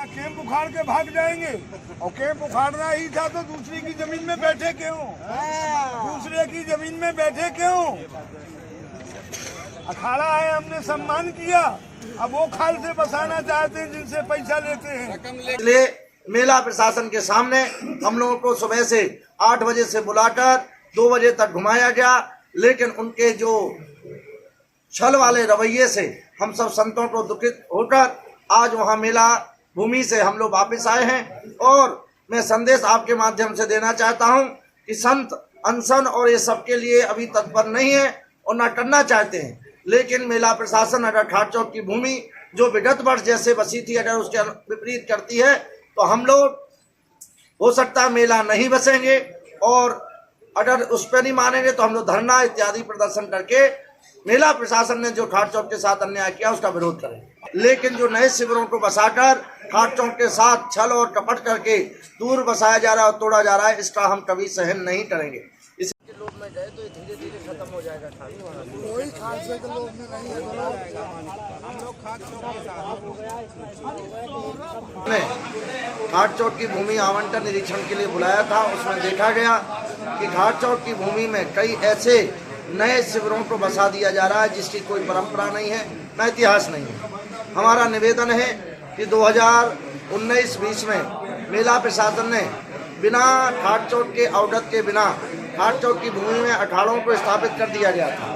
अपना कैंप उखाड़ के भाग जाएंगे। और कैंप उखाड़ना ही था तो दूसरे की जमीन में बैठे क्यों? दूसरे की जमीन में बैठे क्यों? अखाड़ा है, हमने सम्मान किया, अब वो खाल से बसाना चाहते हैं जिनसे पैसा लेते हैं। इसलिए मेला प्रशासन के सामने हम लोगों को सुबह से 8 बजे से बुलाकर 2 बजे तक घुमाया गया, लेकिन उनके जो छल वाले रवैये से हम सब संतों को दुखित होकर आज वहां मेला भूमि से हम लोग वापस आए हैं। और मैं संदेश आपके माध्यम से देना चाहता हूं कि संत अनशन और ये सब के लिए अभी तत्पर नहीं है और न करना चाहते हैं, लेकिन मेला प्रशासन अगर ठाट चौक की भूमि जो विगत वर्ष जैसे बसी थी अगर उसके विपरीत करती है तो हम लोग हो सकता है मेला नहीं बसेंगे, और अगर उस पर नहीं मानेंगे तो हम लोग धरना इत्यादि प्रदर्शन करके मेला प्रशासन ने जो ठाट चौक के साथ अन्याय किया उसका विरोध करेंगे। लेकिन जो नए शिविरों को बसाकर ठाट चौक के साथ छल और कपट करके दूर बसाया जा रहा है और तोड़ा जा रहा है, इसका हम कभी सहन नहीं करेंगे। इसके लोग में गए तो धीरे धीरे खत्म हो जाएगा। कोई खालसे के लोग में नहीं है, हम लोग ठाट चौक के साथ ठाट चौक की भूमि आवंटन निरीक्षण के लिए बुलाया था। उसमें देखा गया कि ठाट चौक की भूमि में कई ऐसे नए शिविरों को बसा दिया जा रहा है जिसकी कोई परंपरा नहीं है, न इतिहास नहीं है। हमारा निवेदन है कि 2019-20 में मेला प्रशासन ने बिना ठाट चौक के अवगत के बिना ठाट चौक की भूमि में अखाड़ों को स्थापित कर दिया गया था,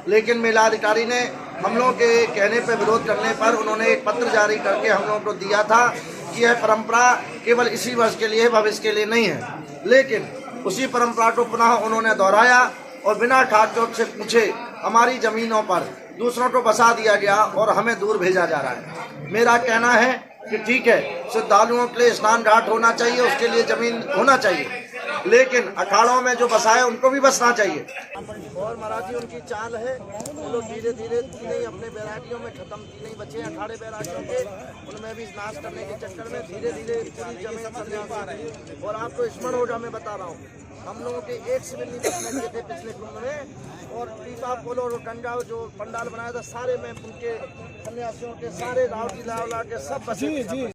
लेकिन मेला अधिकारी ने हम लोगों के कहने पर विरोध करने पर उन्होंने एक पत्र जारी करके हम लोगों को दिया था कि यह परंपरा केवल इसी वर्ष के लिए, भविष्य के लिए नहीं है। लेकिन उसी परंपरा को पुनः उन्होंने दोहराया और बिना ठाट चौक से पूछे हमारी जमीनों पर दूसरों को बसा दिया गया और हमें दूर भेजा जा रहा है। मेरा कहना है कि ठीक है, श्रद्धालुओं के लिए स्नान घाट होना चाहिए, उसके लिए जमीन होना चाहिए, लेकिन अखाड़ों में जो बसाए उनको भी बसना चाहिए। और मराठी उनकी चाल है, वो लोग धीरे धीरे तीन अपने बैरागियों में खत्म, तीन बचे अखाड़े बैरागियों के, उनमें भी नाश करने के चक्कर में धीरे धीरे पूरी जमीन सर। और आपको स्मरण होगा, मैं बता रहा हूँ, हम लोगों के एक शिविर नहीं बचने दिए थे पिछले कुंभ में, और पीपा पोलो और गंगा जो पंडाल बनाया था सारे में उनके सन्यासियों के सारे रावटी लावला के सब बचे।